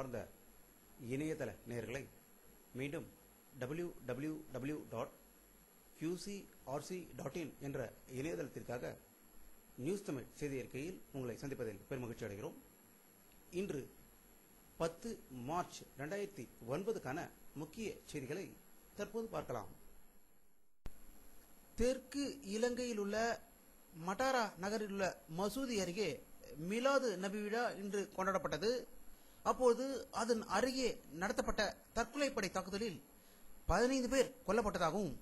அன்பார்ந்த இணையதள நேயர்களை மீண்டும் www.qcrc.in என்ற இணையதளத்திற்காக நியூஸ் தமிழ் செய்தி அறிக்கையில் உங்களை சந்திப்பதில் பெருமகிழ்ச்சி அடைகிறோம். இன்று 10 மார்ச் 2009 முக்கிய செய்திகளை தற்போது பார்க்கலாம். தெற்கு இலங்கையில் உள்ள மட்டாரா நகரில் உள்ள மசூதி அருகே மிலாது நபி விழா இன்று கொண்டாடப்பட்டது. அப்போது அதன் அருகே நடத்தப்பட்ட தற்கொலைப்படை தாக்குதலில் 15 பேர் கொல்லப்பட்டதாகவும்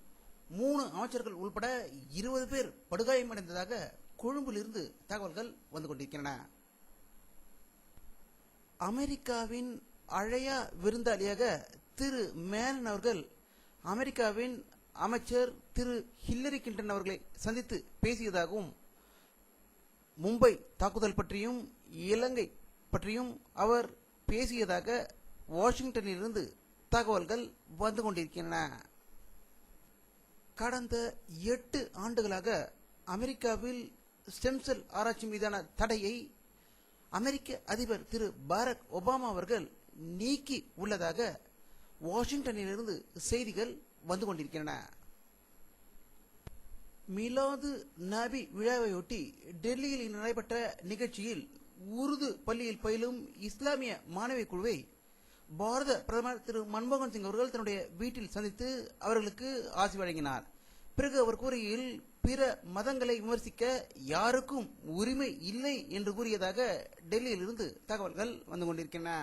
3 அமைச்சர்கள் உள்பட 20 பேர் படுகாயமடைந்ததாக கொழும்பிலிருந்து தகவல்கள் வந்து கொண்டிருக்கின்றன. அமெரிக்காவின் அழையா விருந்தாளியாக திரு மேனன் அவர்கள் அமெரிக்காவின் அமைச்சர் திரு ஹில்லரி கிளின்டன் அவர்களை சந்தித்து பேசியதாகவும், மும்பை தாக்குதல் பற்றியும் இலங்கை பற்றியும் அவர் பேசியதாக வாஷிங்டனிலிருந்து தகவல்கள் வந்து கொண்டிருக்கின்றன. கடந்த 8 ஆண்டுகளாக அமெரிக்காவில் ஸ்டெம் செல் ஆராய்ச்சி மீதான தடையை அமெரிக்க அதிபர் திரு பாரக் ஒபாமா அவர்கள் நீக்கி உள்ளதாக வாஷிங்டனிலிருந்து செய்திகள் வந்து கொண்டிருக்கின்றன. மிலாது நபி விழாவையொட்டி டெல்லியில் நடைபெற்ற நிகழ்ச்சியில் உருது பள்ளியில் பயிலும் இஸ்லாமிய மாணவி குழுவை பாரத பிரதமர் திரு மன்மோகன் சிங் அவர்கள் தன்னுடைய வீட்டில் சந்தித்து அவர்களுக்கு ஆசி வழங்கினார். பிறகு அவர் கூறுகையில், பிற மதங்களை விமர்சிக்க யாருக்கும் உரிமை இல்லை என்று கூறியதாக டெல்லியில் இருந்து தகவல்கள் வந்து கொண்டிருக்கின்றன.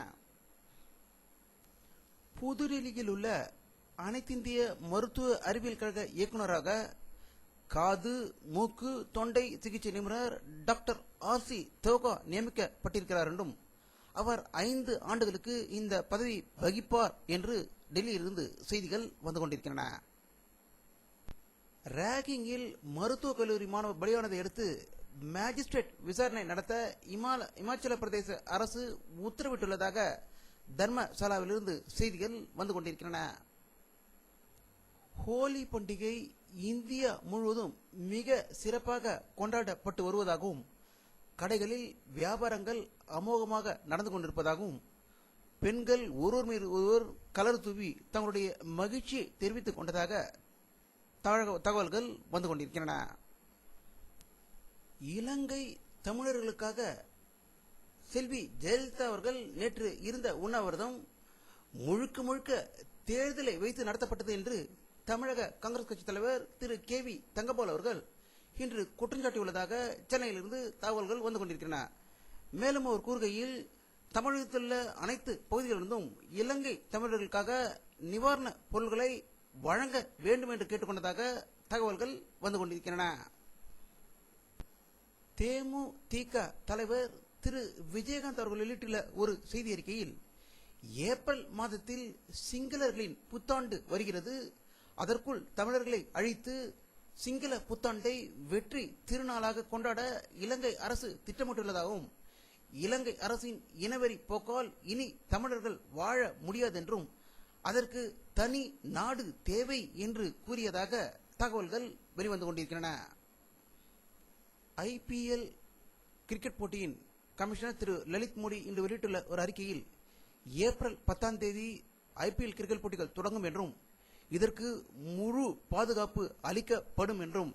புதுடெல்லியில் உள்ள அனைத்திந்திய மருத்துவ அறிவியல் கழக இயக்குநராக காது மூக்கு தொண்டை சிகிச்சை நிபுணர் டாக்டர் ஆர்சி தோகா நியமிக்கப்பட்டிருக்கிறார் என்றும் அவர் 5 ஆண்டுகளுக்கு இந்த பதவி வகிப்பார் என்று டெல்லியிலிருந்து செய்திகள் வந்து கொண்டிருக்கின்றன. ரேகிங்கில் மருத்துவக் கல்லூரி மாணவர் பலியானதை அடுத்து மேஜிஸ்ட்ரேட் விசாரணை நடத்த இமாச்சல பிரதேச அரசு உத்தரவிட்டுள்ளதாக தர்மசாலாவிலிருந்து செய்திகள் வந்து கொண்டிருக்கின்றன. ஹோலி பண்டிகை இந்தியா முழுவதும் மிக சிறப்பாக கொண்டாடப்பட்டு வருவதாகவும், கடைகளில் வியாபாரங்கள் அமோகமாக நடந்து கொண்டிருப்பதாகவும், பெண்கள் ஒருவர் மீது ஒருவர் கலர் தூவி தங்களுடைய மகிழ்ச்சியை தெரிவித்துக் கொண்டதாக தகவல்கள் வந்து கொண்டிருக்கின்றன. இலங்கை தமிழர்களுக்காக செல்வி ஜெயலலிதா அவர்கள் நேற்று இருந்த உண்ணாவிரதம் முழுக்க தேர்தலை வைத்து நடத்தப்பட்டது என்று தமிழக காங்கிரஸ் கட்சி தலைவர் திரு KV தங்கபால் அவர்கள் இன்று குற்றஞ்சாட்டியுள்ளதாக சென்னையிலிருந்து தகவல்கள் வந்து கொண்டிருக்கின்றன. மேலும் அவர் கூறுகையில், தமிழகத்தில் உள்ள அனைத்து பகுதிகளிலிருந்தும் இலங்கை தமிழர்களுக்காக நிவாரண பொருட்களை வழங்க வேண்டும் என்று கேட்டுக்கொண்டதாக தகவல்கள் வந்து கொண்டிருக்கின்றன. தேமுதிக தலைவர் திரு விஜயகாந்த் அவர்கள் வெளியிட்டுள்ள ஒரு செய்தி அறிக்கையில், ஏப்ரல் மாதத்தில் சிங்களர்களின் புத்தாண்டு வருகிறது, அதற்குள் தமிழர்களை அழித்து சிங்கள புத்தாண்டை வெற்றி திருநாளாக கொண்டாட இலங்கை அரசு திட்டமிட்டுள்ளதாகவும், இலங்கை அரசின் இனவெறி போக்கால் இனி தமிழர்கள் வாழ முடியாதென்றும் அதற்கு தனி நாடு தேவை என்று கூறியதாக தகவல்கள் வெளிவந்து கொண்டிருக்கின்றன. IPL கிரிக்கெட் போட்டியின் கமிஷனர் திரு லலித் மோடி இன்று வெளியிட்டுள்ள ஒரு அறிக்கையில், ஏப்ரல் 10ஆம் தேதி IPL கிரிக்கெட் போட்டிகள் தொடங்கும் என்றும் இதற்கு முழு பாதுகாப்பு அளிக்கப்படும் என்றும்,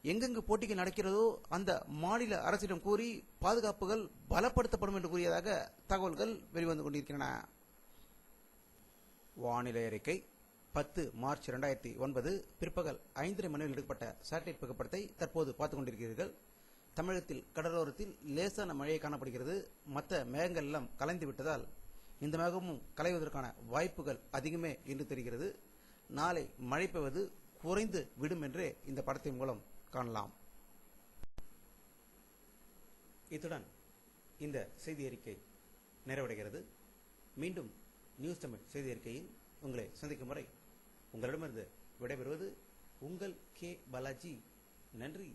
எங்கெங்கு போட்டிகள் நடக்கிறதோ அந்த மாநில அரசிடம் கூறி பாதுகாப்புகள் பலப்படுத்தப்படும் என்று கூறியதாக தகவல்கள் வெளிவந்து கொண்டிருக்கின்றன. வானிலை அறிக்கை 10 மார்ச் 2009 பிற்பகல் 5:30 மணியில் எடுக்கப்பட்ட சேட்டலைட் புகைப்படத்தை தற்போது பார்த்துக் கொண்டிருக்கிறீர்கள். தமிழகத்தில் கடலோரத்தில் லேசான மழையை காணப்படுகிறது. மற்ற மேகங்கள் எல்லாம் கலைந்து விட்டதால் இந்த மேகமும் கலைவதற்கான வாய்ப்புகள் அதிகமே என்று தெரிகிறது. நாளை மழை பெய்வது குறைந்து விடும் என்றே இந்த படத்தின் மூலம் காணலாம். இத்துடன் இந்த செய்தி அறிக்கை நிறைவடைகிறது. மீண்டும் நியூஸ் தமிழ் செய்தி அறிக்கையில் உங்களை சந்திக்கும் வரை உங்களிடமிருந்து விடைபெறுவது உங்கள் K. பாலாஜி. நன்றி.